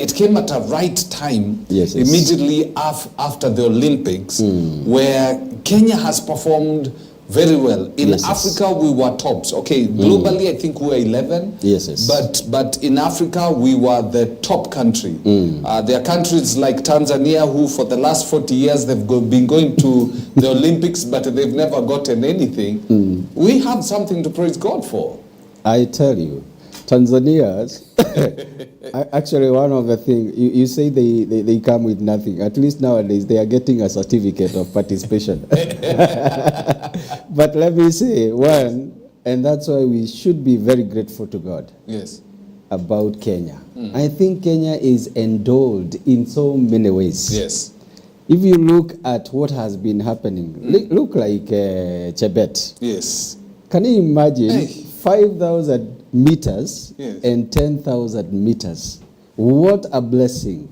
it came at a right time, Yes. immediately after the Olympics, where Kenya has performed very well. In Africa, we were tops. Okay, globally, I think we were 11. Yes. But in Africa, we were the top country. There are countries like Tanzania who, for the last 40 years, they've been going to the Olympics, but they've never gotten anything. We have something to praise God for. I tell you, Tanzanians, actually one of the things, you say they come with nothing. At least nowadays, they are getting a certificate of participation. But let me say, one, and that's why we should be very grateful to God. Yes. About Kenya. I think Kenya is endowed in so many ways. Yes. If you look at what has been happening, look like Chebet. Yes. Can you imagine 5,000 meters and 10,000 meters? What a blessing.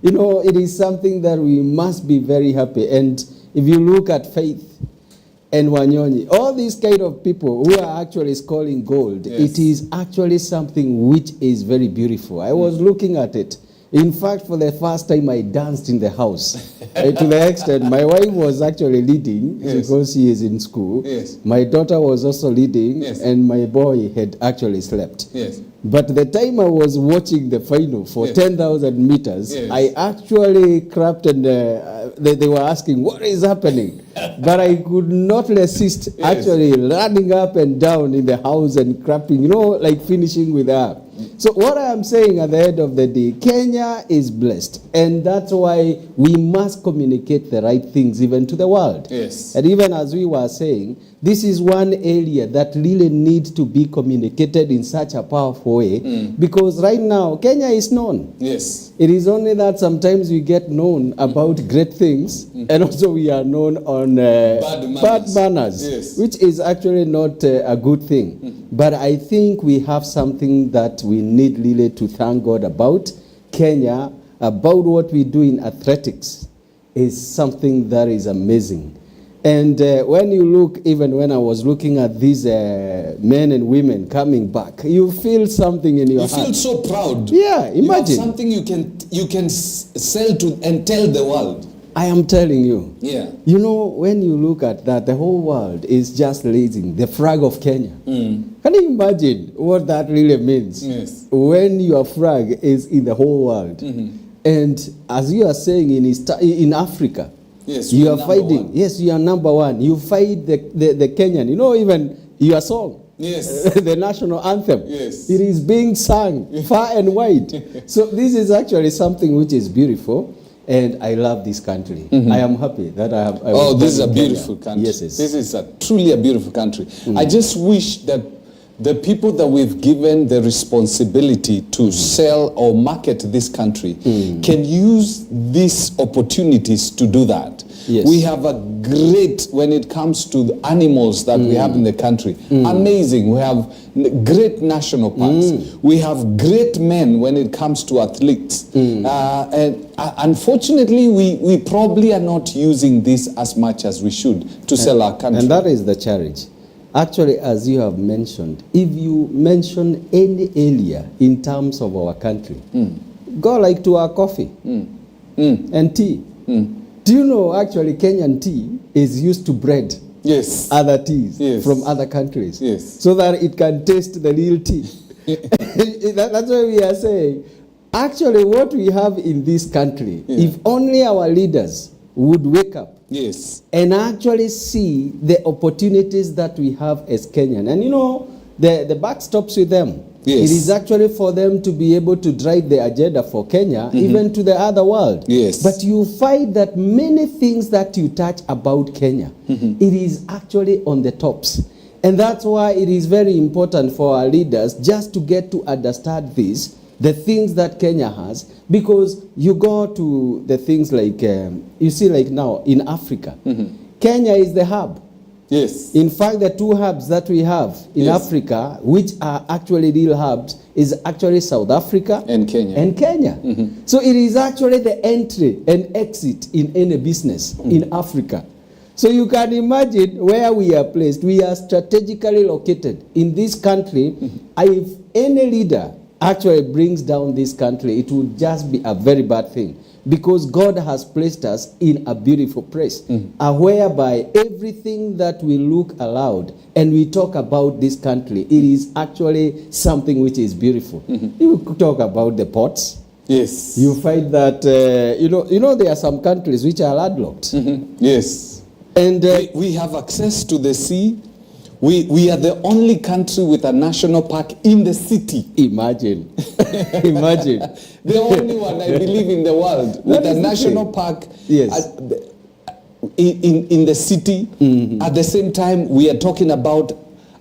You know, it is something that we must be very happy. And if you look at Faith and Wanyonyi, all these kind of people who are actually scoring gold, it is actually something which is very beautiful. I was looking at it. In fact, for the first time, I danced in the house. To the extent, my wife was actually leading because she is in school. My daughter was also leading, and my boy had actually slept. But the time I was watching the final for 10,000 meters, I actually clapped, and they were asking, what is happening? But I could not resist actually running up and down in the house and clapping, you know, like finishing with her. So what I am saying at the end of the day, Kenya is blessed. And that's why we must communicate the right things even to the world. And even as we were saying, this is one area that really needs to be communicated in such a powerful way. Because right now, Kenya is known. It is only that sometimes we get known about great things, and also we are known on bad manners, which is actually not a good thing. But I think we have something that we need really to thank God about. Kenya, about what we do in athletics, is something that is amazing. And when you look, even when I was looking at these men and women coming back, you feel something in your heart. You feel so proud. Yeah, imagine. You have something you can sell to and tell the world. I am telling you. Yeah. You know, when you look at that, the whole world is just raising the flag of Kenya. Can you imagine what that really means? When your flag is in the whole world. And as you are saying in Africa, you are fighting. Yes, you are number one. You fight the Kenyan. You know, even your song. The national anthem. It is being sung far and wide. So this is actually something which is beautiful. And I love this country. I am happy that I have. This is a beautiful country. This is truly a beautiful country. I just wish that the people that we've given the responsibility to sell or market this country can use these opportunities to do that. We have a great, when it comes to the animals that we have in the country, amazing. We have great national parks. We have great men when it comes to athletes. And unfortunately, we probably are not using this as much as we should to sell our country. And that is the challenge. Actually, as you have mentioned, if you mention any area in terms of our country, go like to our coffee and tea. Do you know actually Kenyan tea is used to bread other teas from other countries so that it can taste the real tea? That's why we are saying, actually what we have in this country, if only our leaders would wake up and actually see the opportunities that we have as Kenyan. And you know, the buck stops with them. It is actually for them to be able to drive the agenda for Kenya, even to the other world. But you find that many things that you touch about Kenya, it is actually on the tops. And that's why it is very important for our leaders just to get to understand this, the things that Kenya has, because you go to the things like, you see like now in Africa, Kenya is the hub. In fact, the two hubs that we have in Africa, which are actually real hubs, is actually South Africa and Kenya. So it is actually the entry and exit in any business in Africa. So you can imagine where we are placed. We are strategically located in this country. If any leader actually brings down this country, it would just be a very bad thing. Because God has placed us in a beautiful place, whereby everything that we look aloud and we talk about this country, it is actually something which is beautiful. You could talk about the ports. Yes. You find that, you know, there are some countries which are landlocked. Yes. And we have access to the sea. We are the only country with a national park in the city. Imagine. Imagine. The only one, I believe, in the world with a national park. Yes. In the city. At the same time, we are talking about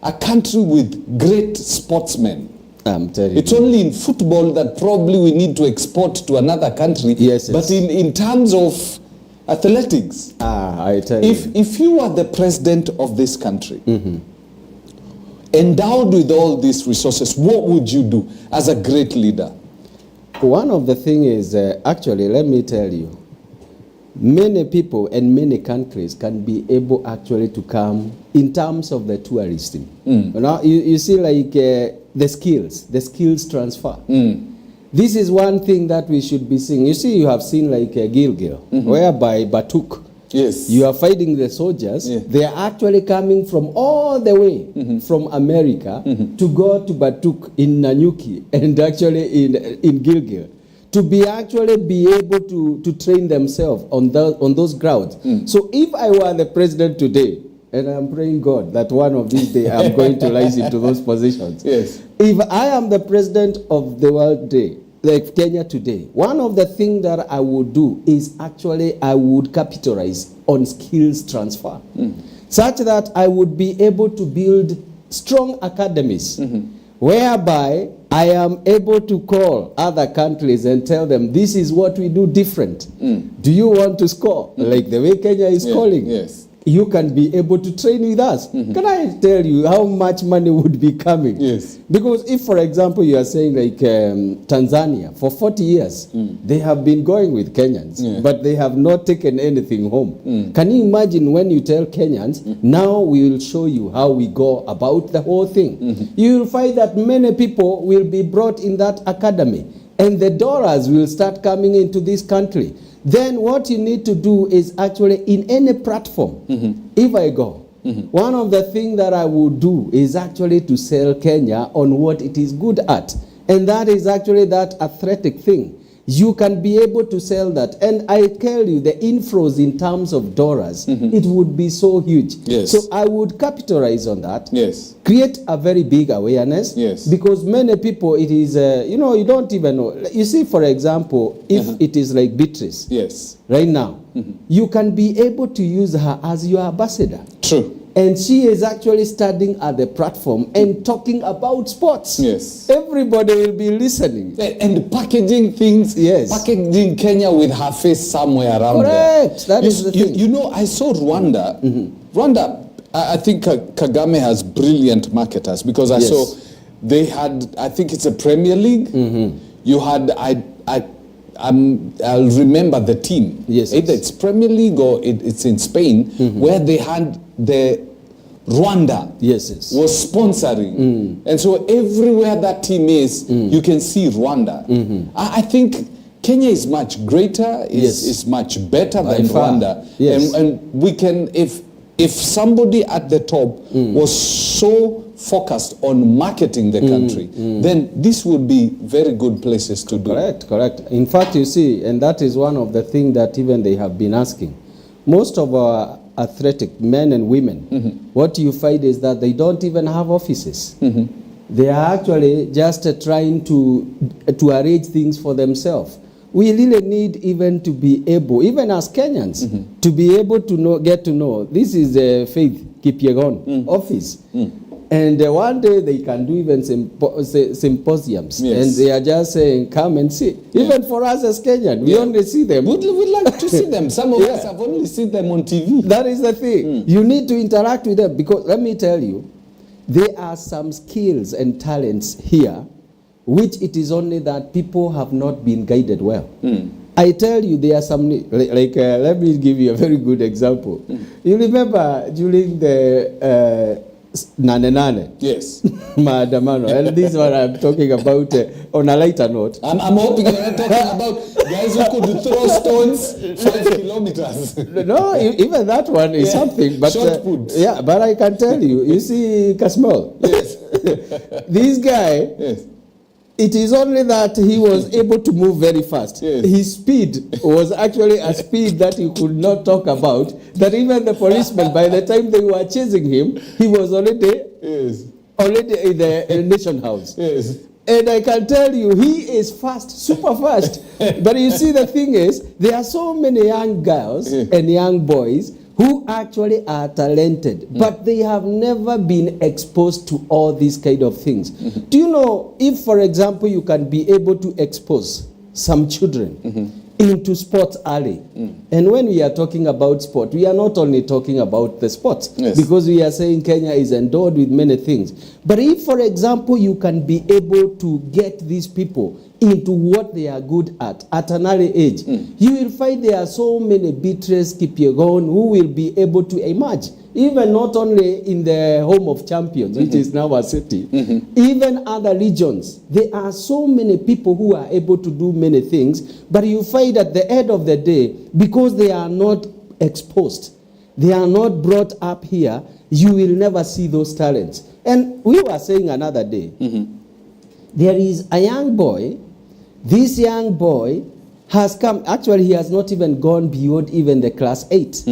a country with great sportsmen. I'm telling you. It's only in football that probably we need to export to another country. Yes. But in terms of athletics, I tell you. If you are the president of this country, endowed with all these resources, what would you do as a great leader? One of the things is, actually, let me tell you, many people and many countries can be able actually to come in terms of the tourism. You know, you see, like the skills transfer. This is one thing that we should be seeing. You see, you have seen like Gilgil, whereby Batuk, yes, you are fighting the soldiers. Yeah. They are actually coming from all the way from America to go to Batuk in Nanyuki and actually in Gilgil to be able to train themselves on those grounds. So if I were the president today, and I'm praying God that one of these days I'm going to rise into those positions. Yes. If I am the president of the world today, like Kenya today, one of the things that I would do is actually I would capitalize on skills transfer, such that I would be able to build strong academies, whereby I am able to call other countries and tell them this is what we do different. Do you want to score like the way Kenya is calling? Yes. You can be able to train with us. Can I tell you how much money would be coming? Yes. Because if, for example, you are saying like Tanzania, for 40 years, they have been going with Kenyans, but they have not taken anything home. Can you imagine when you tell Kenyans, now we will show you how we go about the whole thing? You will find that many people will be brought in that academy, and the dollars will start coming into this country. Then what you need to do is actually in any platform, if I go, one of the things that I would do is actually to sell Kenya on what it is good at. And that is actually that athletic thing. You can be able to sell that. And I tell you, the inflows in terms of dollars, it would be so huge. Yes. So I would capitalize on that. Yes. Create a very big awareness. Yes. Because many people, it is, you don't even know. You see, for example, if it is like Beatrice. Yes. Right now, you can be able to use her as your ambassador. True. And she is actually standing at the platform and talking about sports. Yes. Everybody will be listening. And packaging things. Yes. Packaging Kenya with her face somewhere around Correct. there. That is the thing. You know, I saw Rwanda. Rwanda, I think Kagame has brilliant marketers because I saw they had, I think it's a Premier League. You had, I'll remember the team. Yes. Either it's Premier League or it's in Spain, where they had the Rwanda was sponsoring. And so everywhere that team is, you can see Rwanda. I think Kenya is much greater, is much better than Rwanda. Yes. And we can, if somebody at the top was so focused on marketing the country, then this would be very good places to do. Correct. In fact, you see, and that is one of the things that even they have been asking. Most of our athletic men and women, what you find is that they don't even have offices. They are actually just trying to arrange things for themselves. We really need even to be able, even as Kenyans, to be able to get to know. This is Faith Kipyegon office. And one day they can do even symposiums. And they are just saying, come and see. Even for us as Kenyans, we only see them. We'd like to see them. Some of us have only seen them on TV. That is the thing. You need to interact with them because, let me tell you, there are some skills and talents here which it is only that people have not been guided well. I tell you, there are some, let me give you a very good example. You remember during the nane. Yes. Maandamano. And this one I'm talking about on a lighter note. I'm hoping you're not talking about guys who could throw stones 5 kilometers. No, even that one is something. But short put. yeah, but I can tell you, you see Kasmol. Yes. This guy, yes. It is only that he was able to move very fast. Yes. His speed was actually a speed that you could not talk about, that even the policemen, by the time they were chasing him, he was already in the Nation House. Yes. And I can tell you, he is fast, super fast. But you see, the thing is, there are so many young girls and young boys who actually are talented, but they have never been exposed to all these kind of things. Do you know, if, for example, you can be able to expose some children into sports early, and when we are talking about sport, we are not only talking about the sports, because we are saying Kenya is endowed with many things. But if, for example, you can be able to get these people into what they are good at an early age, you will find there are so many Beatrice Kipyegon who will be able to emerge, even not only in the home of champions, which is now a city, even other regions. There are so many people who are able to do many things, but you find at the end of the day, because they are not exposed, they are not brought up here, you will never see those talents. And we were saying another day, there is a young boy. This young boy has come, actually he has not even gone beyond even the class 8.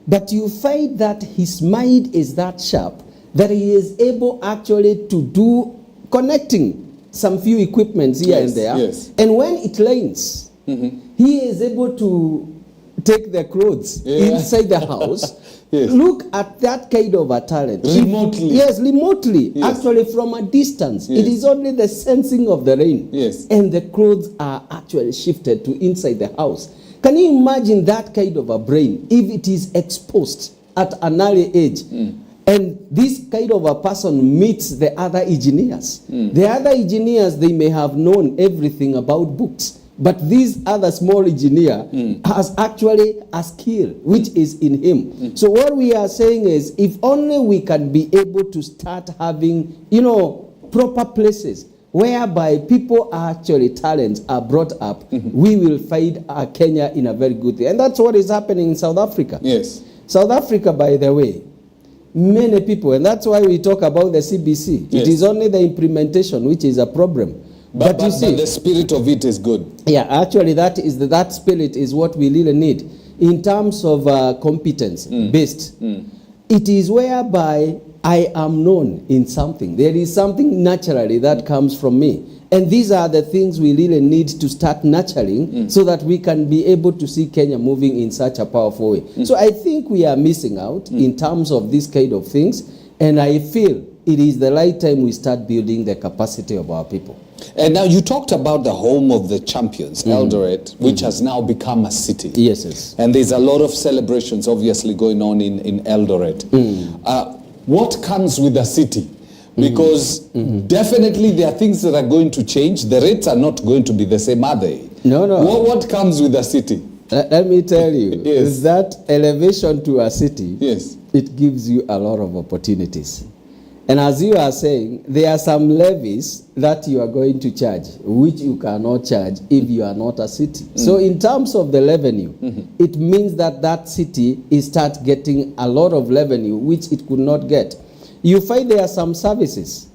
But you find that his mind is that sharp that he is able actually to do connecting some few equipments here and there. And when it rains, he is able to take the clothes inside the house. Look at that kind of a talent. Remotely. Yes, remotely. Actually from a distance. It is only the sensing of the rain. And the clothes are actually shifted to inside the house. Can you imagine that kind of a brain if it is exposed at an early age? And this kind of a person meets the other engineers. The other engineers, they may have known everything about books. But this other small engineer has actually a skill which is in him. So what we are saying is, if only we can be able to start having, proper places whereby people are actually talents are brought up, we will find Kenya in a very good way. And that's what is happening in South Africa. South Africa, by the way, many people, and that's why we talk about the CBC. It is only the implementation which is a problem. But you see, the spirit of it is good. Yeah, actually, that spirit is what we really need in terms of competence based. It is whereby I am known in something. There is something naturally that comes from me. And these are the things we really need to start nurturing so that we can be able to see Kenya moving in such a powerful way. So I think we are missing out in terms of these kind of things. And I feel it is the right time we start building the capacity of our people. And now you talked about the home of the champions, Eldoret, which has now become a city. Yes. And there's a lot of celebrations obviously going on in Eldoret. What comes with a city? Because definitely there are things that are going to change. The rates are not going to be the same, are they? No. What comes with a city? Let me tell you, is that elevation to a city, it gives you a lot of opportunities. And as you are saying, there are some levies that you are going to charge, which you cannot charge if you are not a city. So in terms of the revenue, it means that that city is start getting a lot of revenue, which it could not get. You find there are some services.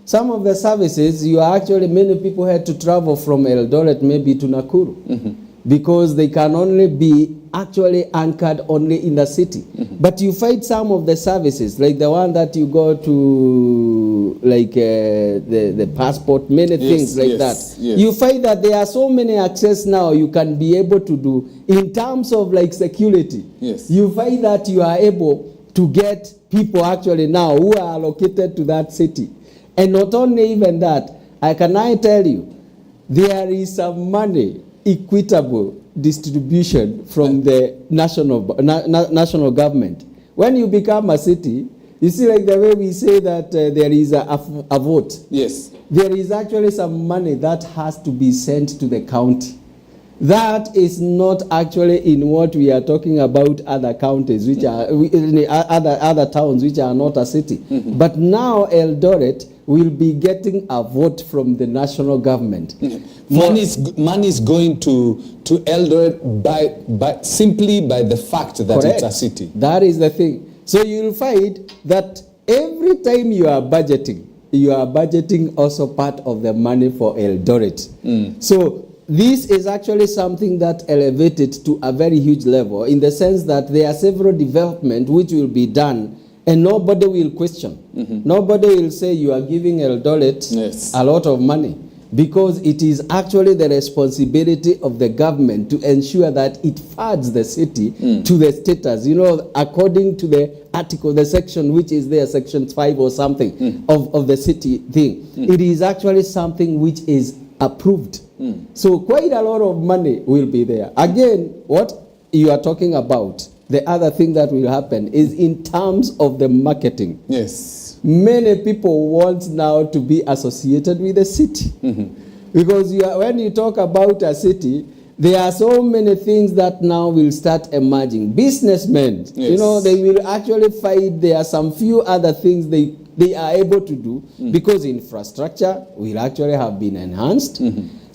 Some of the services, many people had to travel from Eldoret maybe to Nakuru. Because they can only be actually anchored only in the city. But you find some of the services, like the one that you go to, like the passport, many things like that. You find that there are so many access now you can be able to do in terms of like security. You find that you are able to get people actually now who are allocated to that city. And not only even that, I tell you, there is some money, equitable distribution from the national government. When you become a city, you see, like the way we say that there is a vote. There is actually some money that has to be sent to the county. That is not actually in what we are talking about other counties, which are other towns which are not a city. But now Eldoret will be getting a vote from the national government. Money is going to Eldoret simply by the fact that Correct. It's a city. That is the thing. So you'll find that every time you are budgeting also part of the money for Eldoret. So this is actually something that elevated to a very huge level, in the sense that there are several developments which will be done and nobody will question. Nobody will say you are giving Eldoret a lot of money, because it is actually the responsibility of the government to ensure that it funds the city to the status, according to the article, the section which is there, section 5 or something of the city thing. It is actually something which is approved. So quite a lot of money will be there. Again, what you are talking about, the other thing that will happen is in terms of the marketing. Yes. Many people want now to be associated with the city. Because when you talk about a city, there are so many things that now will start emerging. Businessmen, they will actually find there are some few other things they are able to do, because infrastructure will actually have been enhanced.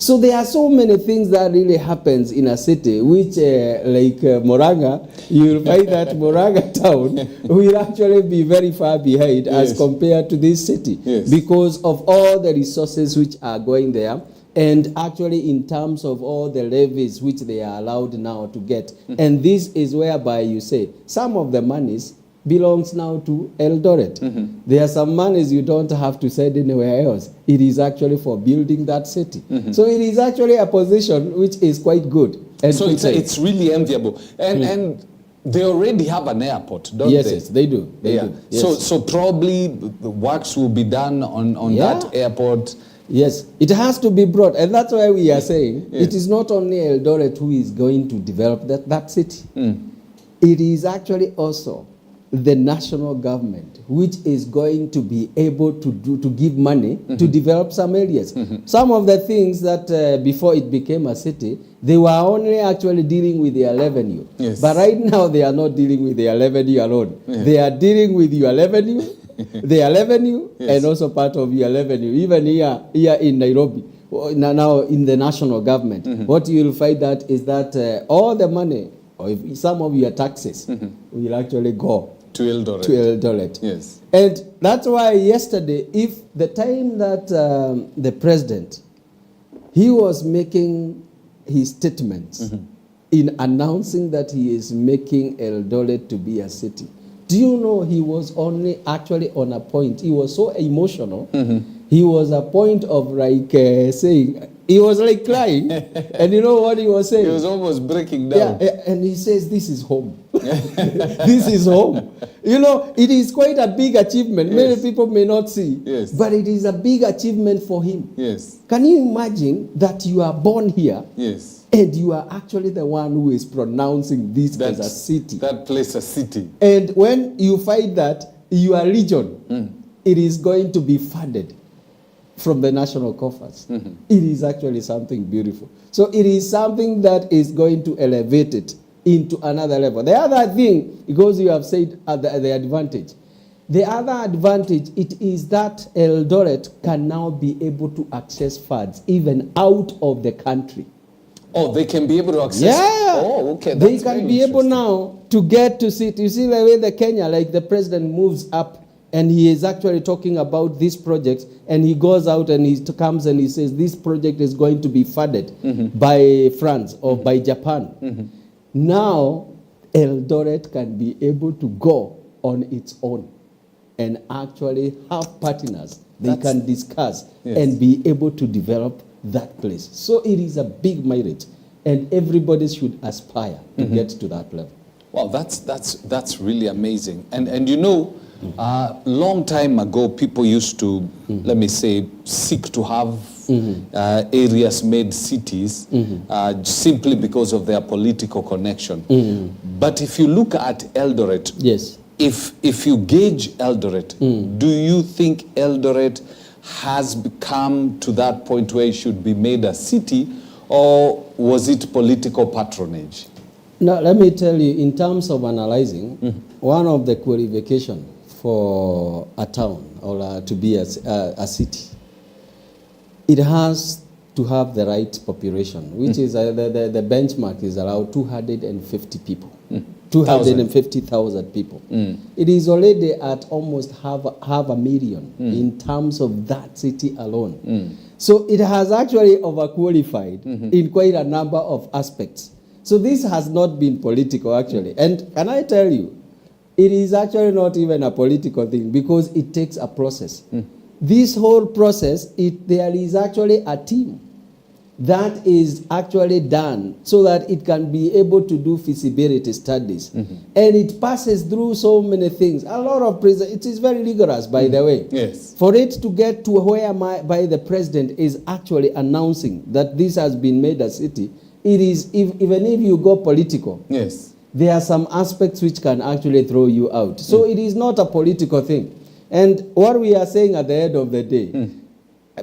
So there are so many things that really happens in a city, which like Moranga, you will find that Moranga town will actually be very far behind as compared to this city, because of all the resources which are going there, and actually in terms of all the levies which they are allowed now to get. And this is whereby you say some of the monies belongs now to Eldoret. There are some monies you don't have to send anywhere else. It is actually for building that city. So it is actually a position which is quite good. And so it's really enviable. And they already have an airport, don't they? Yes, they do. They do. Yes. So probably the works will be done on that airport. Yes, it has to be brought. And that's why we are saying it is not only Eldoret who is going to develop that city. It is actually also the national government which is going to be able to give money to develop some areas. Some of the things that before it became a city, they were only actually dealing with their revenue. But right now they are not dealing with their revenue alone. They are dealing with your revenue, their revenue, and also part of your revenue. Even here in Nairobi, now in the national government, what you will find that is that all the money, or some of your taxes, will actually go to Eldoret. Yes. And that's why yesterday, if the time that the president, he was making his statements in announcing that he is making Eldoret to be a city, do you know he was only actually on a point? He was so emotional. He was a point of like saying, he was like crying. And you know what he was saying? He was almost breaking down. Yeah, and he says, this is home. This is home. It is quite a big achievement. Many people may not see. But it is a big achievement for him. Can you imagine that you are born here? And you are actually the one who is pronouncing this as a city. That place a city. And when you find that your region, it is going to be funded from the national coffers. It is actually something beautiful. So it is something that is going to elevate it into another level. The other thing, because you have said the advantage, the other advantage, it is that Eldoret can now be able to access funds even out of the country. Oh, they can be able to access? Yeah. Oh, okay. They can be able now to get to sit. You see the way the Kenya, like the president moves up, and he is actually talking about these projects, and he goes out and he comes and he says this project is going to be funded by France or by Japan. Now, Eldoret can be able to go on its own and actually have partners they can discuss and be able to develop that place. So it is a big merit, and everybody should aspire to get to that level. Well, that's really amazing. And long time ago, people used to, let me say, seek to have areas made cities simply because of their political connection. But if you look at Eldoret, if you gauge Eldoret, do you think Eldoret has become to that point where it should be made a city, or was it political patronage? Now, let me tell you, in terms of analyzing, one of the qualifications for a town or to be a city, it has to have the right population, which is the benchmark is around 250 people. 250,000 people. It is already at almost half a million in terms of that city alone. So it has actually overqualified in quite a number of aspects. So this has not been political, actually. And can I tell you, it is actually not even a political thing because it takes a process. This whole process, there is actually a team that is actually done so that it can be able to do feasibility studies. And it passes through so many things. A lot of it is very rigorous, by the way. Yes. For it to get to where by the president is actually announcing that this has been made a city, it is, even if you go political, yes, there are some aspects which can actually throw you out. So it is not a political thing. And what we are saying at the end of the day,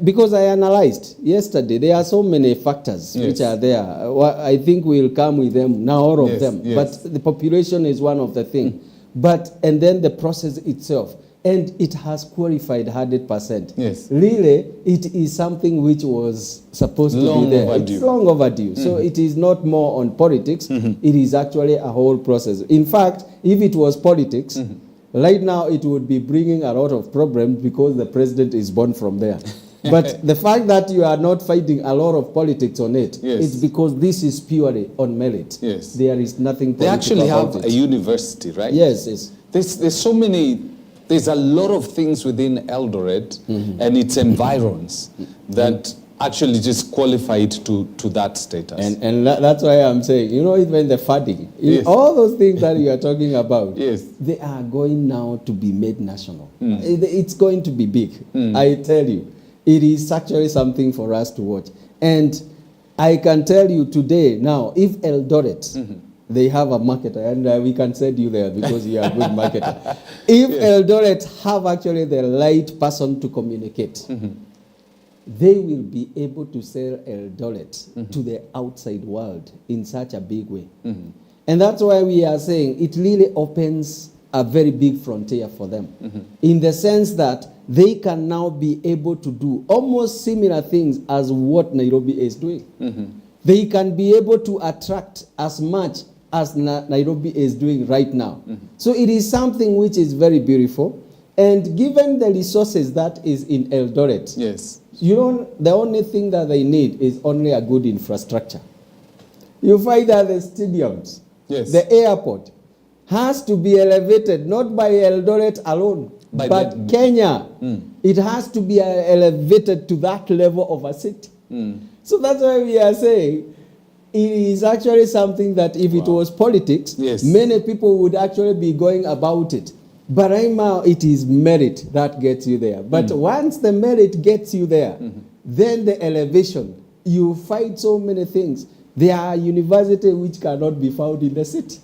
because I analyzed yesterday, there are so many factors which are there. I think we'll come with them now, all of them. But the population is one of the things. And then the process itself. And it has qualified 100%. Yes. Really, it is something which was supposed to be there. Overdue. It's long overdue. So it is not more on politics. It is actually a whole process. In fact, if it was politics, right now it would be bringing a lot of problems because the president is born from there. But the fact that you are not fighting a lot of politics on it, it's because this is purely on merit. Yes. There is nothing political about it. They actually have it. a university, right? Yes, yes. There's so many, there's a lot of things within Eldoret and its environs that actually just qualify it to that status. And that's why I'm saying, you know, even the funding, all those things that you are talking about, they are going now to be made national. It's going to be big, I tell you. It is actually something for us to watch. And I can tell you today, now, if Eldoret, they have a marketer, and we can send you there because you are a good marketer. If Eldoret have actually the right person to communicate, they will be able to sell Eldoret to the outside world in such a big way. And that's why we are saying it really opens a very big frontier for them, in the sense that they can now be able to do almost similar things as what Nairobi is doing. They can be able to attract as much as Nairobi is doing right now. So it is something which is very beautiful. And given the resources that is in Eldoret, you know, the only thing that they need is only a good infrastructure. You find that the stadiums, the airport, has to be elevated, not by Eldoret alone, but Kenya. It has to be elevated to that level of a city. So that's why we are saying it is actually something that if it was politics, many people would actually be going about it. But right now, it is merit that gets you there. But once the merit gets you there, then the elevation, you find so many things. There are universities which cannot be found in the city.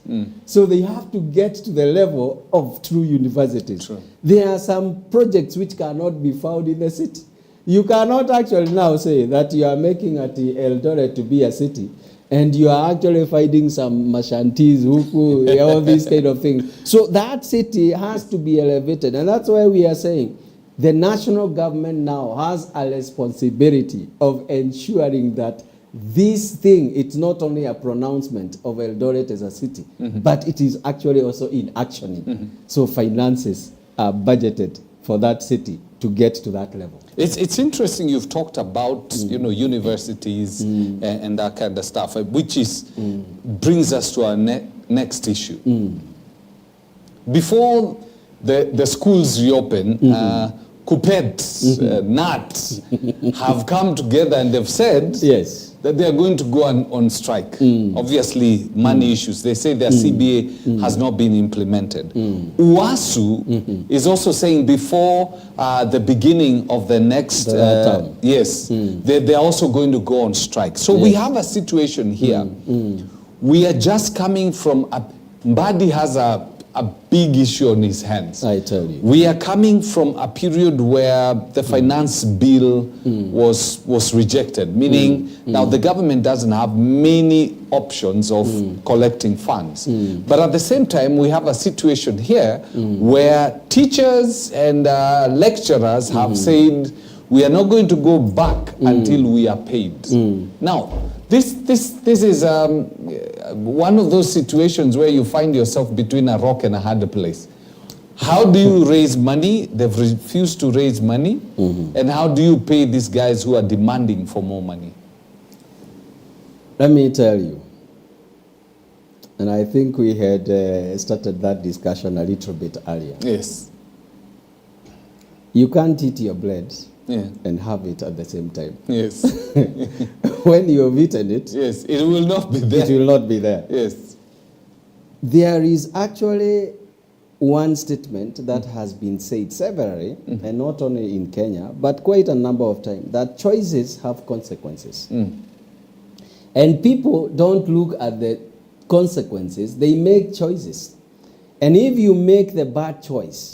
So they have to get to the level of true universities. There are some projects which cannot be found in the city. You cannot actually now say that you are making Eldoret to be a city, and you are actually finding some Mashantis, Huku, all these kind of things. So that city has to be elevated. And that's why we are saying the national government now has a responsibility of ensuring that this thing, it's not only a pronouncement of Eldoret as a city, but it is actually also in actioning. So finances are budgeted for that city to get to that level. It's interesting you've talked about universities and that kind of stuff, which brings us to our next issue. Before the schools reopen, KUPPET, NAT have come together and they've said that they are going to go on strike. Obviously, money issues. They say their CBA has not been implemented. UASU is also saying before the beginning of the next term, they're also going to go on strike. So we have a situation here. We are just coming from Mbadi has a a big issue on his hands. I tell you. We are coming from a period where the finance bill was rejected, meaning now the government doesn't have many options of collecting funds. But at the same time, we have a situation here where teachers and lecturers have said, we are not going to go back until we are paid. Now, this is one of those situations where you find yourself between a rock and a hard place. How do you raise money? They've refused to raise money. And how do you pay these guys who are demanding for more money? Let me tell you, and I think we had started that discussion a little bit earlier. Yes. You can't eat your bread and have it at the same time. Yes. When you have eaten it, yes, it will not be there. It will not be there. Yes. There is actually one statement that has been said severally, and not only in Kenya, but quite a number of times, that choices have consequences. And people don't look at the consequences, they make choices. And if you make the bad choice,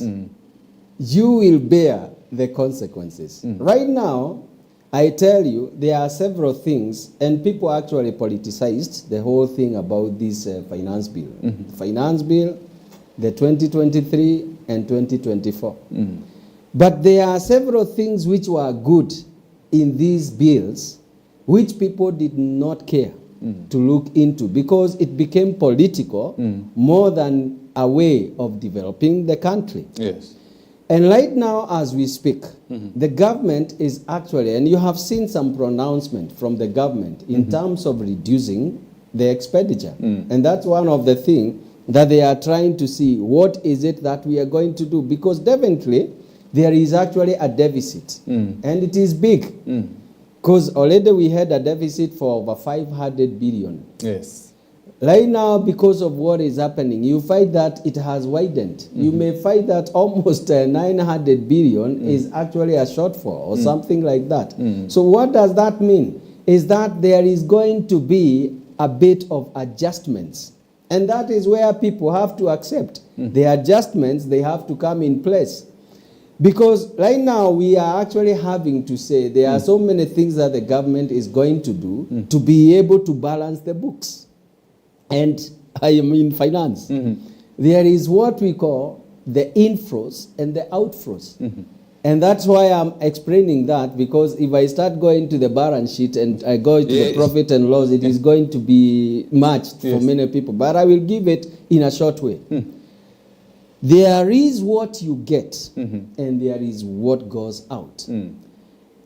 you will bear the consequences. Right now, I tell you, there are several things, and people actually politicized the whole thing about this finance bill. Finance bill, the 2023 and 2024. But there are several things which were good in these bills, which people did not care to look into, because it became political more than a way of developing the country. Yes. And right now, as we speak, the government is actually, and you have seen some pronouncement from the government in terms of reducing the expenditure. And that's one of the things that they are trying to see, what is it that we are going to do? Because definitely, there is actually a deficit, and it is big. Because already we had a deficit for over 500 billion. Yes. Right now, because of what is happening, you find that it has widened. You may find that almost 900 billion is actually a shortfall or something like that. So what does that mean? Is that there is going to be a bit of adjustments. And that is where people have to accept. The adjustments, they have to come in place. Because right now we are actually having to say there are so many things that the government is going to do to be able to balance the books. And I am in finance. There is what we call the inflows and the outflows. And that's why I'm explaining that, because if I start going to the balance sheet and I go to the profit and loss, it is going to be matched for many people. But I will give it in a short way. There is what you get, and there is what goes out.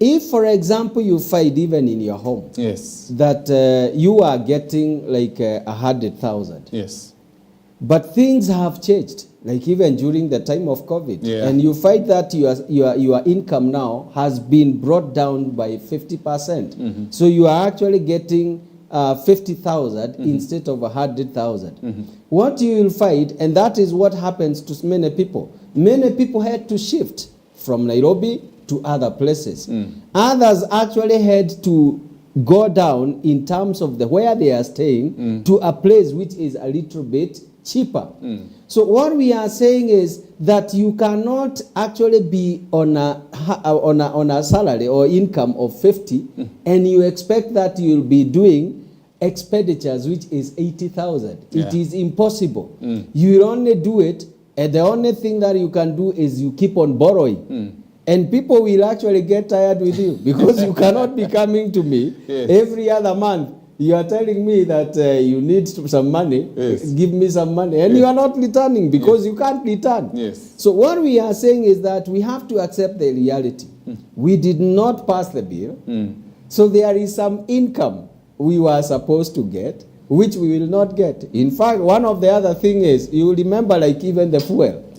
If, for example, you find even in your home that you are getting like 100,000, but things have changed, like even during the time of COVID, and you find that your income now has been brought down by 50%. So you are actually getting 50,000 instead of 100,000. What you will find, and that is what happens to many people. Many people had to shift from Nairobi to other places. Others actually had to go down in terms of where they are staying to a place which is a little bit cheaper. So what we are saying is that you cannot actually be on a salary or income of 50 and you expect that you will be doing expenditures which is 80,000. It is impossible. You will only do it, and the only thing that you can do is you keep on borrowing. And people will actually get tired with you, because you cannot be coming to me every other month. You are telling me that you need some money, give me some money, and you are not returning because you can't return. So what we are saying is that we have to accept the reality. We did not pass the bill, so there is some income we were supposed to get, which we will not get. In fact, one of the other thing is, you will remember like even the fuel.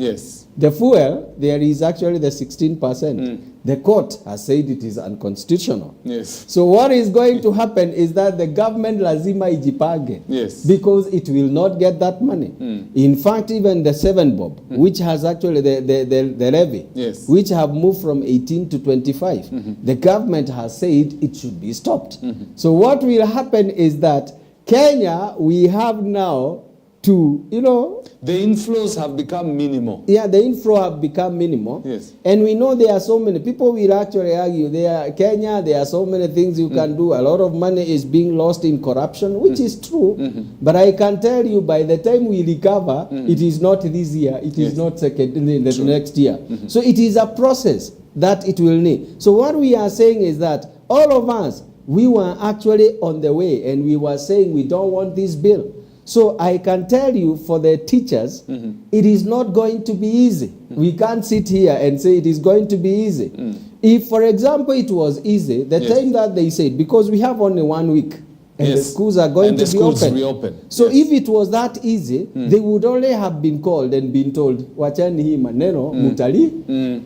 The fuel, there is actually the 16%. The court has said it is unconstitutional. So what is going to happen is that the government lazima ijipange, because it will not get that money. In fact, even the 7 bob, which has actually the levy, which have moved from 18 to 25, the government has said it should be stopped. So what will happen is that Kenya, we have now to, you know. The inflows have become minimal. Yeah, the inflow have become minimal. Yes. And we know there are so many, people will actually argue, Kenya, there are so many things you can do. A lot of money is being lost in corruption, which is true. But I can tell you, by the time we recover, it is not this year, it is not second in the next year. So it is a process that it will need. So what we are saying is that all of us, we were actually on the way, and we were saying we don't want this bill. So I can tell you, for the teachers, it is not going to be easy. We can't sit here and say it is going to be easy. If, for example, it was easy, the time that they said, because we have only 1 week, and the schools are going to be open. So if it was that easy, they would only have been called and been told, wachani hii maneno,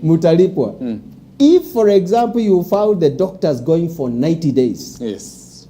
mutalipwa. If, for example, you found the doctors going for 90 days,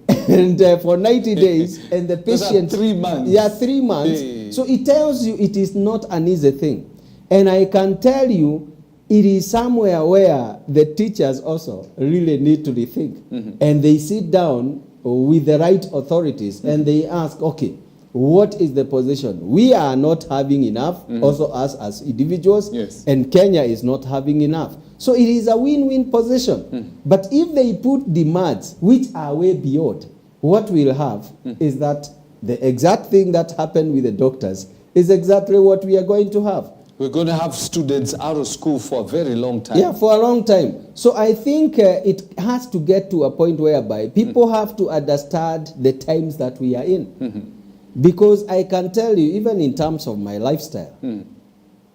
and for 90 days, and the patient... 3 months. Yeah, 3 months. Hey. So it tells you it is not an easy thing. And I can tell you, it is somewhere where the teachers also really need to rethink. And they sit down with the right authorities, and they ask, okay, what is the position? We are not having enough, also us as individuals, and Kenya is not having enough. So it is a win-win position. But if they put demands which are way beyond, what we'll have is that the exact thing that happened with the doctors is exactly what we are going to have. We're going to have students out of school for a very long time. Yeah, for a long time. So I think it has to get to a point whereby people have to understand the times that we are in. Because I can tell you, even in terms of my lifestyle,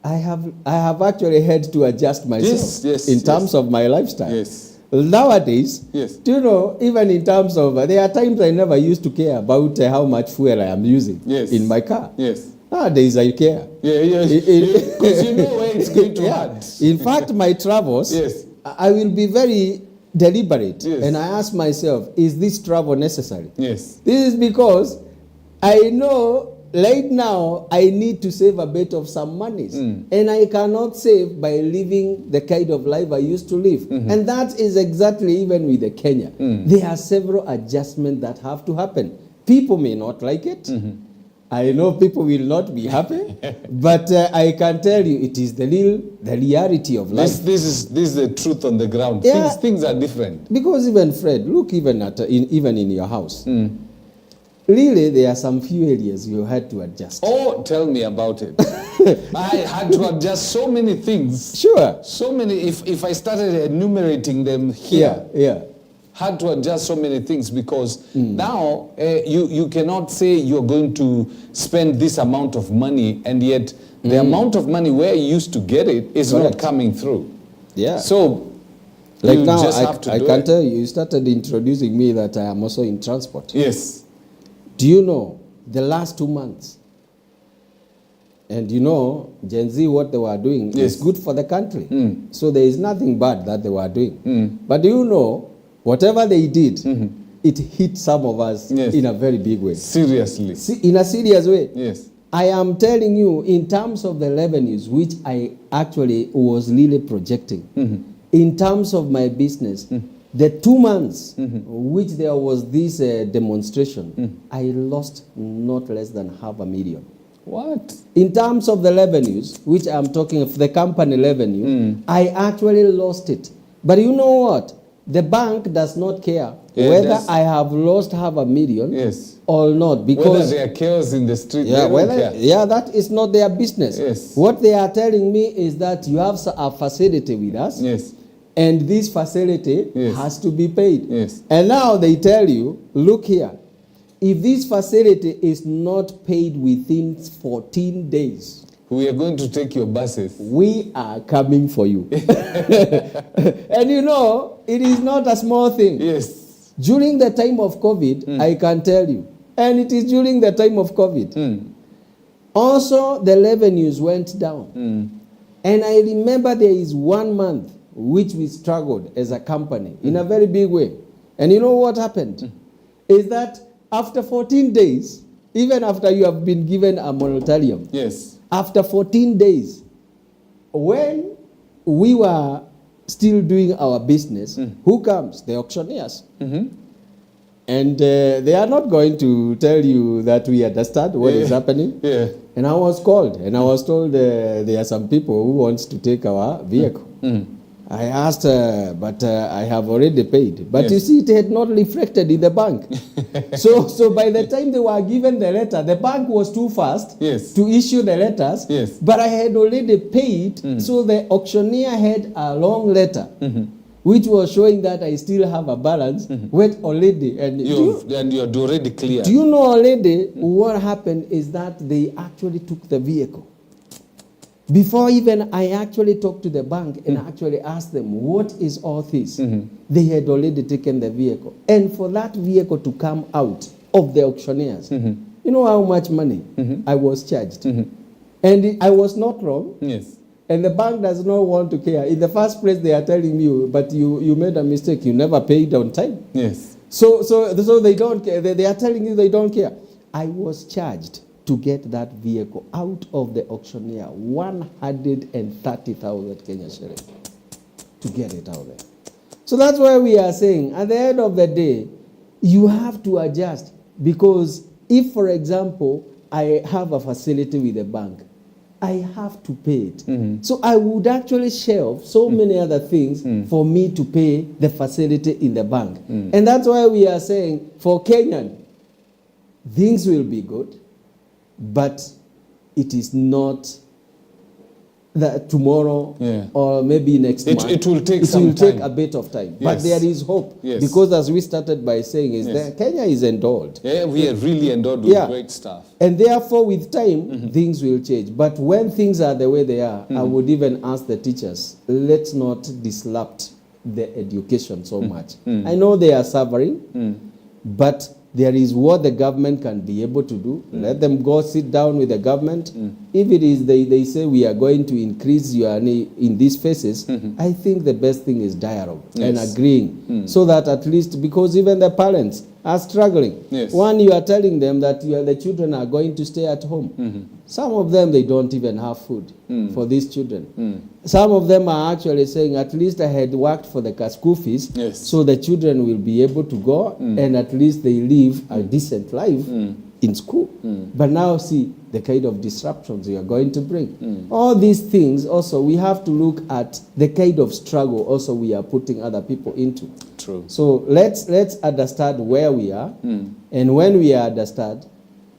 I have actually had to adjust myself in terms of my lifestyle. Nowadays, do you know, even in terms of, there are times I never used to care about how much fuel I am using in my car. Nowadays I care. Because you know where it's going to land. In fact, my travels, I will be very deliberate. And I ask myself, is this travel necessary? This is because I know right now I need to save a bit of some monies. And I cannot save by living the kind of life I used to live. And that is exactly even with the Kenya. There are several adjustments that have to happen. People may not like it. I know people will not be happy. But I can tell you, it is the reality of life. This is the truth on the ground. Things are different. Because even Fred, look even at even in your house. Really, there are some few areas you had to adjust. Oh, tell me about it. I had to adjust so many things. Sure. So many. If I started enumerating them here, had to adjust so many things because now you cannot say you're going to spend this amount of money and yet the amount of money where you used to get it is not coming through. So like now, I can tell you started introducing me that I am also in transport. Do you know, the last 2 months, and you know, Gen Z, what they were doing is good for the country. So there is nothing bad that they were doing. But do you know, whatever they did, it hit some of us in a very big way. Seriously. In a serious way. I am telling you, in terms of the revenues, which I actually was really projecting, in terms of my business, the 2 months which there was this demonstration, I lost not less than $500,000. What? In terms of the revenues, which I'm talking of the company revenue, I actually lost it. But you know what? The bank does not care whether I have lost $500,000 or not. Because whether there are chaos in the street, they don't care. That is not their business. What they are telling me is that you have a facility with us. And this facility has to be paid. And now they tell you, look here, if this facility is not paid within 14 days, we are going to take your buses. We are coming for you. And you know, it is not a small thing. During the time of COVID, I can tell you, and it is during the time of COVID, also the revenues went down. And I remember there is 1 month which we struggled as a company in a very big way. And you know what happened? Is that after 14 days, even after you have been given a moratorium, after 14 days, when we were still doing our business, who comes? The auctioneers. And they are not going to tell you that we understand what is happening. Yeah. And I was called, and I was told there are some people who wants to take our vehicle. I asked, but I have already paid. But you see, it had not reflected in the bank. so by the time they were given the letter, the bank was too fast to issue the letters. But I had already paid, so the auctioneer had a long letter, which was showing that I still have a balance, went already. And you're already clear. Do you know already what happened is that they actually took the vehicle. Before even I actually talked to the bank and actually asked them, what is all this? They had already taken the vehicle. And for that vehicle to come out of the auctioneers, you know how much money I was charged? And I was not wrong. And the bank does not want to care. In the first place, they are telling me, but you made a mistake. You never paid on time. So they don't care. They are telling you they don't care. I was charged to get that vehicle out of the auctioneer, 130,000 Kenya shillings to get it out there. So that's why we are saying, at the end of the day, you have to adjust. Because if, for example, I have a facility with a bank, I have to pay it. So I would actually shelve so many other things for me to pay the facility in the bank. And that's why we are saying, for Kenyan, things will be good. But it is not that tomorrow or maybe next month. It will take take a bit of time. But there is hope. Because as we started by saying, is that Kenya is endowed. We are really endowed with great stuff. And therefore, with time, things will change. But when things are the way they are, I would even ask the teachers, let's not disrupt the education so much. I know they are suffering, but there is what the government can be able to do. Let them go sit down with the government. If it is they say we are going to increase your in these phases, I think the best thing is dialogue and agreeing. So that at least, because even the parents are struggling. One, you are telling them that the children are going to stay at home. Some of them, they don't even have food for these children. Some of them are actually saying, at least I had worked for the school fees, so the children will be able to go and at least they live a decent life in school. But now see the kind of disruptions you are going to bring. All these things also, we have to look at the kind of struggle also we are putting other people into. True. So let's understand where we are, and when we understand,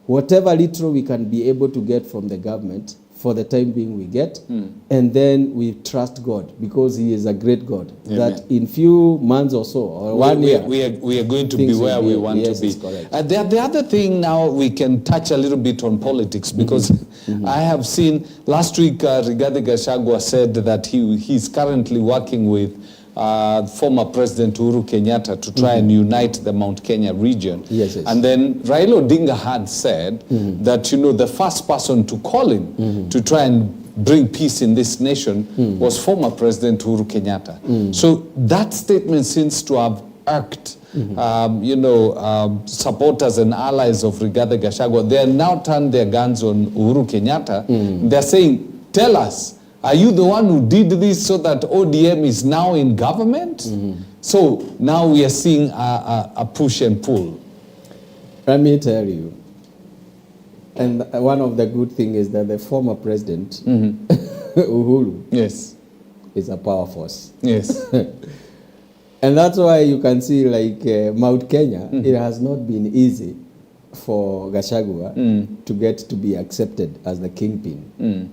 whatever little we can be able to get from the government, for the time being we get, and then we trust God, because He is a great God. Amen. That in few months or so, or 1 year, we are going to be where we want to be. The other thing now, we can touch a little bit on politics, because I have seen last week Rigathi Gachagua said that he's currently working with former President Uhuru Kenyatta to try and unite the Mount Kenya region. And then Raila Odinga had said that, the first person to call him to try and bring peace in this nation was former President Uhuru Kenyatta. So that statement seems to have irked supporters and allies of Rigathi Gachagua. They are now turned their guns on Uhuru Kenyatta. They're saying, tell us, are you the one who did this so that ODM is now in government? So now we are seeing a push and pull. Let me tell you, and one of the good things is that the former president, Uhuru, is a power force. And that's why you can see, like Mount Kenya, it has not been easy for Gachagua to get to be accepted as the kingpin.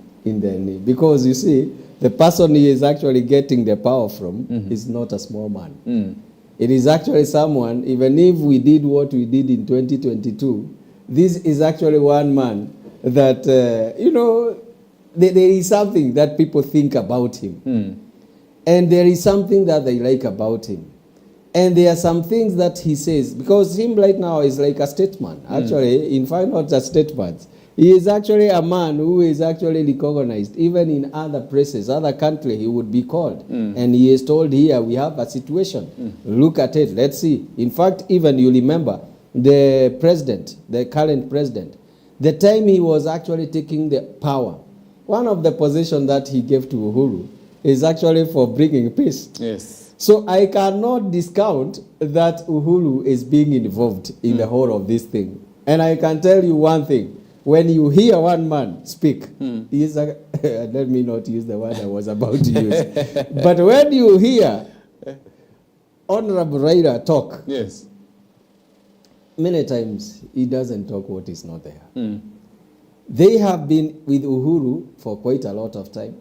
Because you see, the person he is actually getting the power from is not a small man. It is actually someone, even if we did what we did in 2022, this is actually one man that, there is something that people think about him. And there is something that they like about him. And there are some things that he says, because him right now is like a statesman. Actually, in fact, not a statesman. He is actually a man who is actually recognized. Even in other places, other countries, he would be called. And he is told, here, we have a situation. Look at it. Let's see. In fact, even you remember, the president, the current president, the time he was actually taking the power, one of the positions that he gave to Uhuru is actually for bringing peace. Yes. So I cannot discount that Uhuru is being involved in the whole of this thing. And I can tell you one thing. When you hear one man speak, let me not use the word I was about to use. But when you hear Honorable Raila talk, yes, many times he doesn't talk what is not there. They have been with Uhuru for quite a lot of time.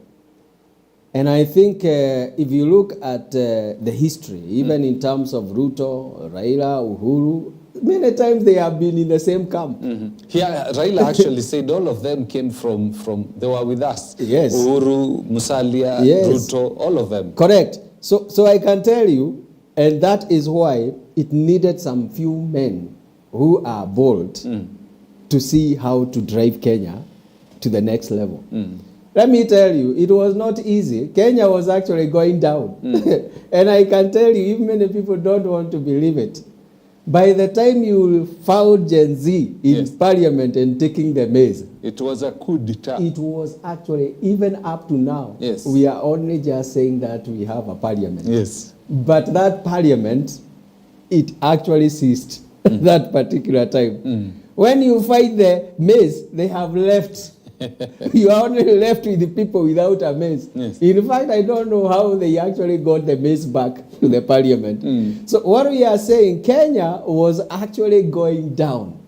And I think if you look at the history, even in terms of Ruto, Raila, Uhuru, many times they have been in the same camp. Here, Raila actually said all of them came from they were with us. Yes. Uhuru, Musalia, yes. Ruto, all of them. Correct. So I can tell you, and that is why it needed some few men who are bold to see how to drive Kenya to the next level. Let me tell you, it was not easy. Kenya was actually going down. And I can tell you, even many people don't want to believe it. By the time you found Gen Z in parliament and taking the maize, it was a coup d'etat. It was actually, even up to now, yes. we are only just saying that we have a parliament. Yes. But that parliament, it actually ceased that particular time. When you find the maize, they have left. You are only left with the people without a maize. Yes. In fact, I don't know how they actually got the maize back to the parliament. So what we are saying, Kenya was actually going down.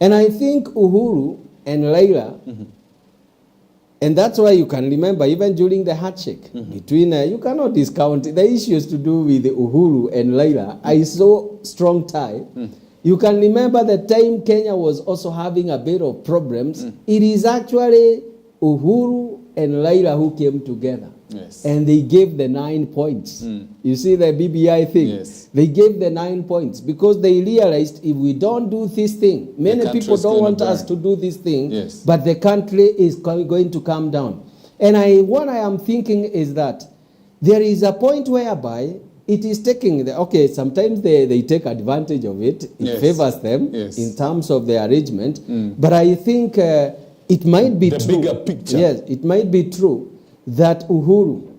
And I think Uhuru and Raila, and that's why you can remember, even during the handshake between, you cannot discount the issues to do with Uhuru and Raila. I saw strong tie. You can remember the time Kenya was also having a bit of problems. It is actually Uhuru and Raila who came together. Yes. And they gave the 9 points. You see the BBI thing? Yes. They gave the 9 points because they realized if we don't do this thing, many people don't want us to do this thing, but the country is going to come down. And what I am thinking is that there is a point whereby it is taking, sometimes they take advantage of it. It favors them in terms of the arrangement. But I think it might be true. The bigger picture. Yes, it might be true that Uhuru,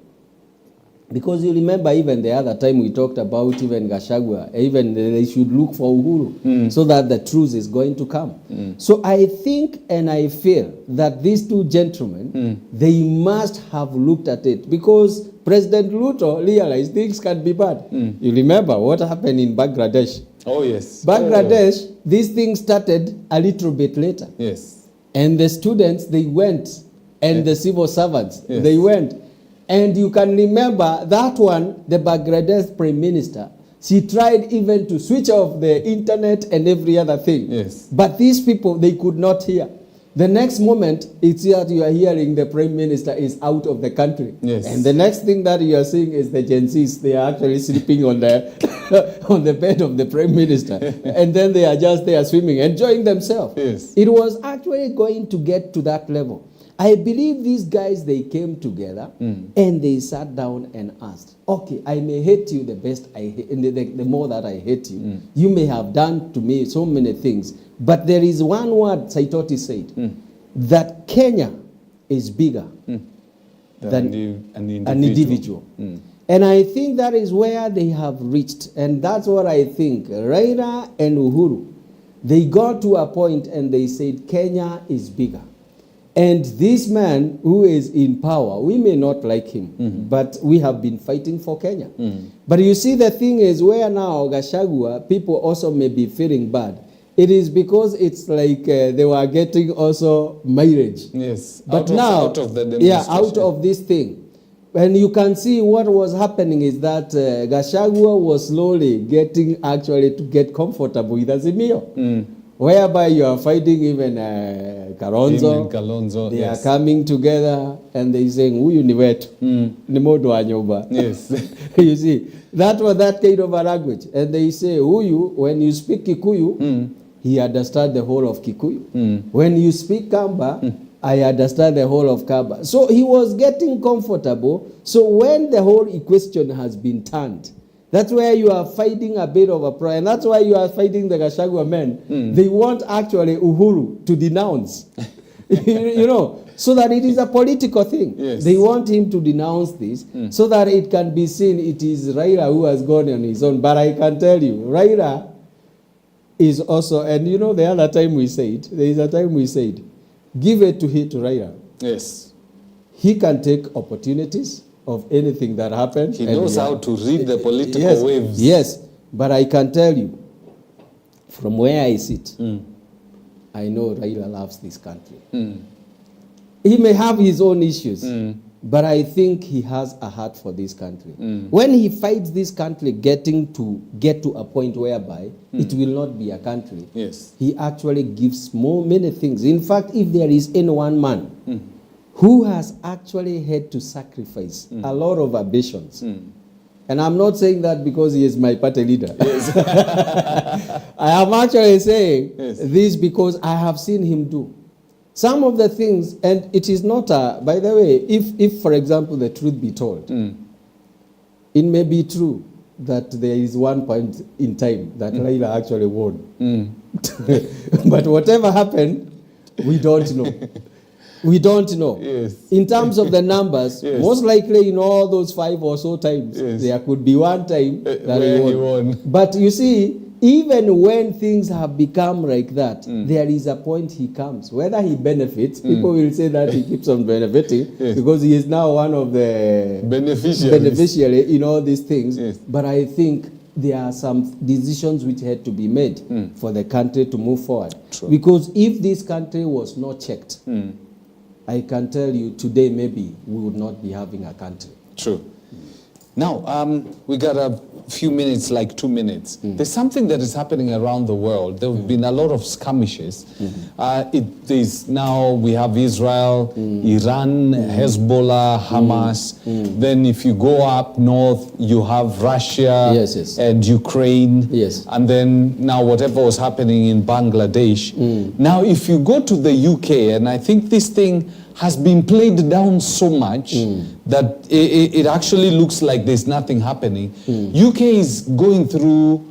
because you remember even the other time we talked about even Gachagua, even they should look for Uhuru so that the truth is going to come. So I think and I feel that these two gentlemen, they must have looked at it because President Ruto realized things can be bad. You remember what happened in Bangladesh? Oh, yes. Bangladesh, these things started a little bit later. Yes. And the students, they went, and the civil servants, they went. And you can remember that one, the Bangladesh Prime Minister, she tried even to switch off the internet and every other thing. Yes. But these people, they could not hear. The next moment, it's that you are hearing the Prime Minister is out of the country. Yes. And the next thing that you are seeing is the Gen Zs, they are actually sleeping on the, on the bed of the Prime Minister. And then they are just there swimming, enjoying themselves. Yes. It was actually going to get to that level. I believe these guys, they came together and they sat down and asked, okay, I may hate you the best, the more that I hate you. You may have done to me so many things. But there is one word Saitoti said, that Kenya is bigger than an individual. And I think that is where they have reached. And that's what I think. Raila and Uhuru, they got to a point and they said, Kenya is bigger. And this man who is in power, we may not like him, but we have been fighting for Kenya. But you see, the thing is where now Gachagua, people also may be feeling bad. It is because it's like they were getting also mileage. Yes. But out of the demonstration. out of this thing. And you can see what was happening is that Gachagua was slowly getting actually to get comfortable with Azimio. Whereby you are fighting even Kalonzo. They are coming together and they saying, "Huyu ni wetu, ni modo wa nyumba." Yes. You see, that was that kind of a language. And they say, "Huyu, when you speak Kikuyu, he understands the whole of Kikuyu. When you speak Kamba, I understand the whole of Kamba." So he was getting comfortable. So when the whole equation has been turned, that's where you are fighting a bit of a problem. And that's why you are fighting the Gachagua men. They want actually Uhuru to denounce. you know, so that it is a political thing. Yes. They want him to denounce this so that it can be seen it is Raila who has gone on his own. But I can tell you, Raila is also, and you know, the other time we said, there is a time we said, give it to Raila. Yes. He can take opportunities of anything that happens. He knows how to read the political yes, waves. Yes, but I can tell you, from where I sit, I know Raila loves this country. He may have his own issues, but I think he has a heart for this country. When he fights this country get to a point whereby it will not be a country, yes, he actually gives many things. In fact, if there is any one man who has actually had to sacrifice a lot of ambitions, and I'm not saying that because he is my party leader. Yes. I am actually saying this because I have seen him do some of the things, and it is not by the way, if for example the truth be told, it may be true that there is one point in time that Raila actually won. But whatever happened, we don't know. We don't know. Yes. In terms of the numbers, most likely in all those 5 or so times, there could be one time that he won. But you see, even when things have become like that, there is a point he comes. Whether he benefits, people will say that he keeps on benefiting because he is now one of the beneficiaries in all these things. Yes. But I think there are some decisions which had to be made for the country to move forward. True. Because if this country was not checked, I can tell you today maybe we would not be having a country. True. Now, we got a few minutes, like 2 minutes. There's something that is happening around the world. There have been a lot of skirmishes. It is now we have Israel, Iran, Hezbollah, Hamas. Then if you go up north, you have Russia and Ukraine. Yes. And then now whatever was happening in Bangladesh. Now, if you go to the UK, and I think this thing has been played down so much that it actually looks like there's nothing happening. UK is going through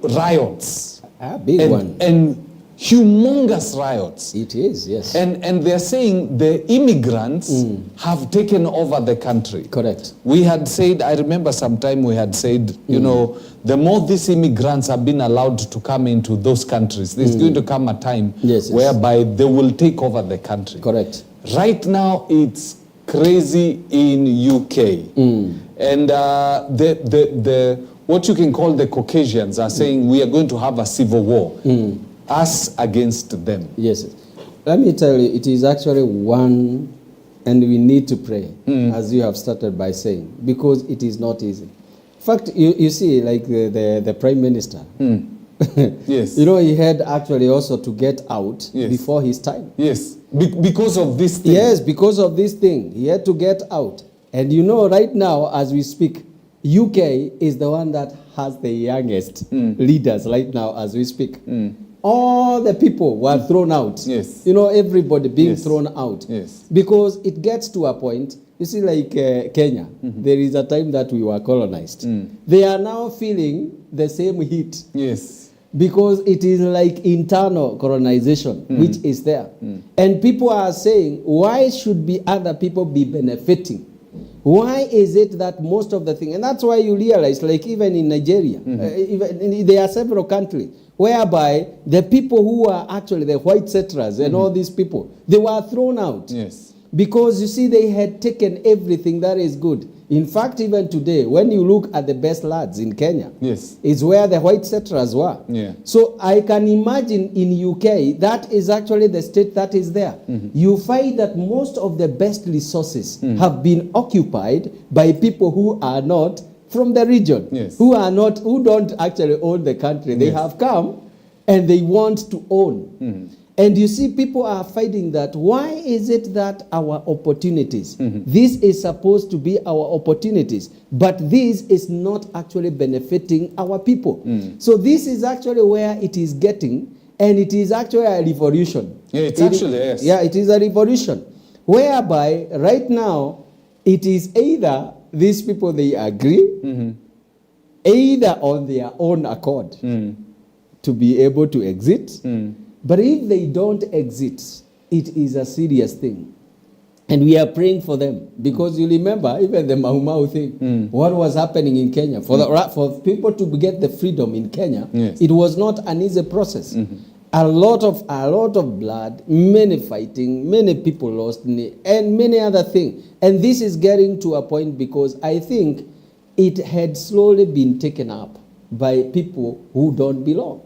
riots. Big one. And humongous riots. It is, yes. And they're saying the immigrants have taken over the country. Correct. We had said, I remember sometime we had said, you know, the more these immigrants have been allowed to come into those countries, there's going to come a time whereby they will take over the country. Correct. Right now, it's crazy in UK. And what you can call the Caucasians are saying we are going to have a civil war. Us against them. Yes. Let me tell you, it is actually one, and we need to pray, as you have started by saying, because it is not easy. In fact, you see, like the Prime Minister, yes, you know, he had actually also to get out before his time. Yes, because of this thing. Yes, because of this thing. He had to get out. And you know, right now, as we speak, UK is the one that has the youngest leaders right now as we speak. All the people were thrown out. Yes. You know, everybody being thrown out. Yes. Because it gets to a point, you see, like Kenya, there is a time that we were colonized. They are now feeling the same heat. Yes. Because it is like internal colonization, which is there. And people are saying, why should be other people be benefiting? Why is it that most of the thing, and that's why you realize, like even in Nigeria, there are several countries whereby the people who are actually the white settlers and all these people, they were thrown out. Yes. Because you see, they had taken everything that is good. In fact, even today, when you look at the best lads in Kenya, is where the white settlers were. Yeah. So I can imagine in UK, that is actually the state that is there. You find that most of the best resources have been occupied by people who are not from the region, who don't actually own the country. They have come and they want to own. And you see, people are fighting that. Why is it that our opportunities, this is supposed to be our opportunities, but this is not actually benefiting our people? So this is actually where it is getting, and it is actually a revolution. Yeah, it's actually, yes. Yeah, it is a revolution, whereby right now, it is either these people, they agree, either on their own accord to be able to exit, but if they don't exit, it is a serious thing. And we are praying for them because you remember even the Mau Mau thing, what was happening in Kenya. For people to get the freedom in Kenya, it was not an easy process. A lot of blood, many fighting, many people lost, and many other things. And this is getting to a point because I think it had slowly been taken up by people who don't belong.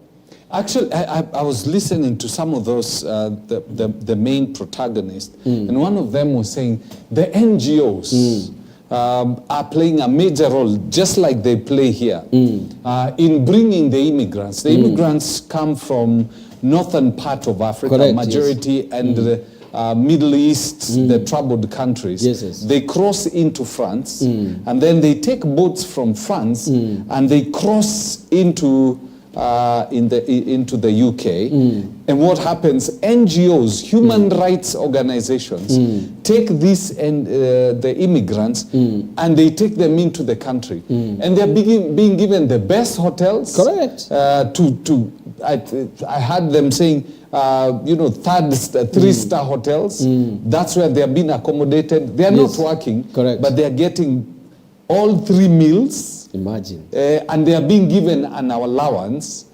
Actually, I was listening to some of those, the main protagonists, and one of them was saying the NGOs are playing a major role, just like they play here, in bringing the immigrants. The immigrants come from northern part of Africa, correct, majority, and the Middle East, the troubled countries. Yes. They cross into France, and then they take boats from France, and they cross into the UK, and what happens? NGOs, human rights organizations, take these and the immigrants, and they take them into the country, and they're being given the best hotels. Correct. I had them saying, three-star hotels. That's where they are being accommodated. They are not working, correct, but they are getting all 3 meals. Imagine. And they are being given an allowance,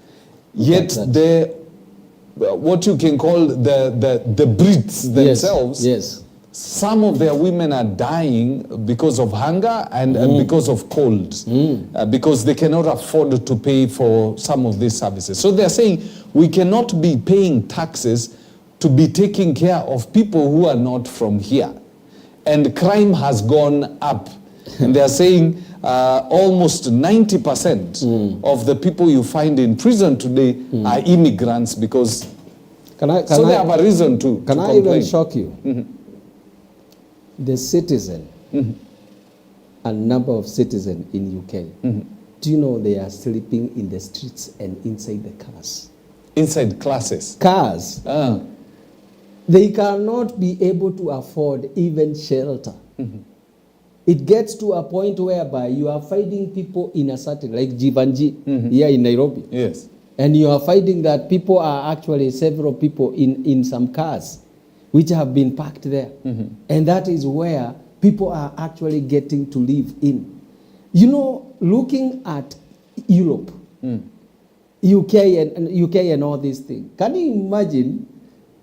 yet what you can call the Brits themselves, yes. Some of their women are dying because of hunger and because of cold, because they cannot afford to pay for some of these services. So they're saying we cannot be paying taxes to be taking care of people who are not from here. And crime has gone up. And they're saying almost 90% of the people you find in prison today are immigrants because they have a reason to Can I even shock you? The citizen, a number of citizens in UK, do you know they are sleeping in the streets and inside the cars? Inside classes? Cars. They cannot be able to afford even shelter. It gets to a point whereby you are finding people in a certain, like Jivanji here in Nairobi. Yes. And you are finding that people are actually several people in some cars which have been parked there. And that is where people are actually getting to live in. You know, looking at Europe, UK and all these things, can you imagine?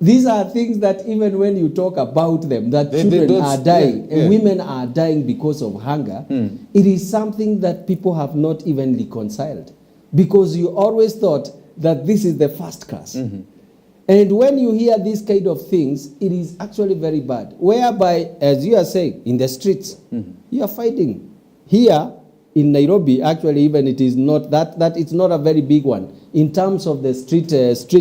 These are things that even when you talk about them, that children are dying and women are dying because of hunger, it is something that people have not even reconciled. Because you always thought that this is the first class. And when you hear these kind of things, it is actually very bad. Whereby, as you are saying, in the streets, you are fighting. Here in Nairobi, actually, even it is not that it's not a very big one in terms of the street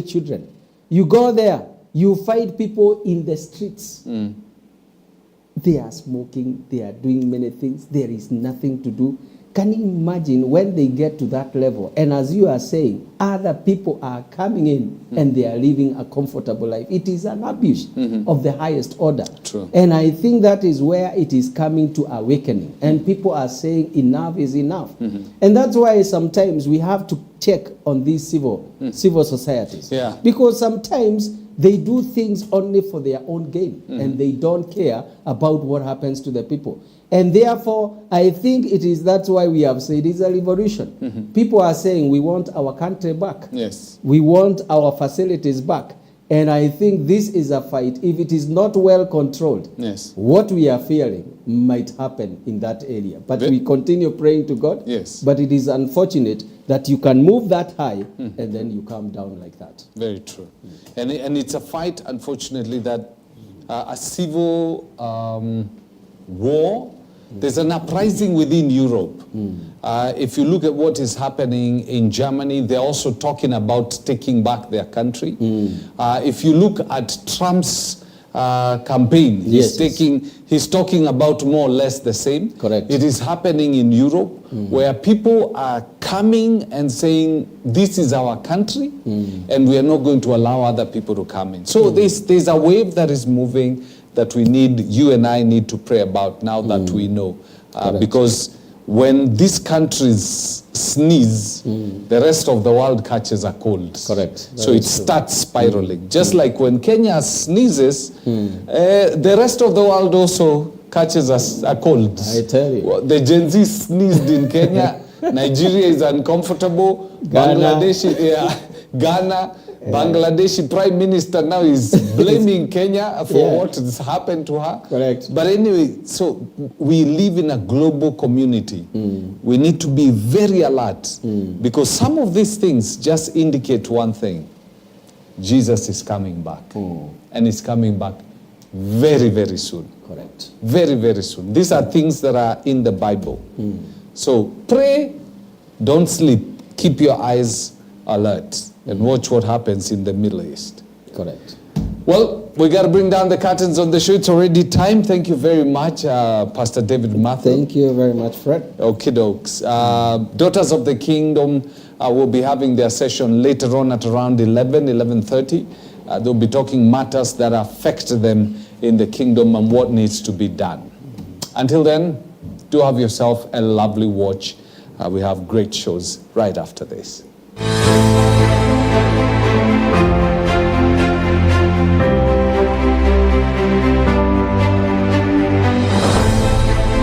children. You go there, you find people in the streets. They are smoking, they are doing many things, there is nothing to do. Can you imagine when they get to that level? And as you are saying, other people are coming in and they are living a comfortable life. It is an abuse of the highest order. True. And I think that is where it is coming to awakening. And people are saying enough is enough. And that's why sometimes we have to check on these civil societies. Yeah. Because sometimes they do things only for their own gain and they don't care about what happens to the people. And therefore, I think that's why we have said it's a revolution. People are saying we want our country back. Yes. We want our facilities back. And I think this is a fight. If it is not well controlled, what we are fearing might happen in that area. But we continue praying to God. Yes. But it is unfortunate that you can move that high and then you come down like that. Very true. And it's a fight, unfortunately, that a civil war. There's an uprising within Europe. If you look at what is happening in Germany, they're also talking about taking back their country. If you look at Trump's campaign, he's talking about more or less the same. Correct. It is happening in Europe where people are coming and saying, this is our country and we are not going to allow other people to come in. So there's a wave that is moving that you and I need to pray about now that we know. Because when these countries sneeze, the rest of the world catches a cold. Correct. So it starts spiraling. Just like when Kenya sneezes, the rest of the world also catches a cold. I tell you. Well, the Gen Z sneezed in Kenya. Nigeria is uncomfortable. Ghana. Ghana. Bangladeshi Prime Minister now is blaming Kenya for what has happened to her. Correct. But anyway, so we live in a global community. We need to be very alert because some of these things just indicate one thing. Jesus is coming back. And he's coming back very, very soon. Correct. Very, very soon. These are things that are in the Bible. So pray, don't sleep. Keep your eyes alert and watch what happens in the Middle East. Correct. Well, we got to bring down the curtains on the show. It's already time. Thank you very much, Pastor David Matthew. Thank you very much, Fred. Okie dokes. Daughters of the Kingdom will be having their session later on at around 11:30. They'll be talking matters that affect them in the kingdom and what needs to be done. Until then, do have yourself a lovely watch. We have great shows right after this.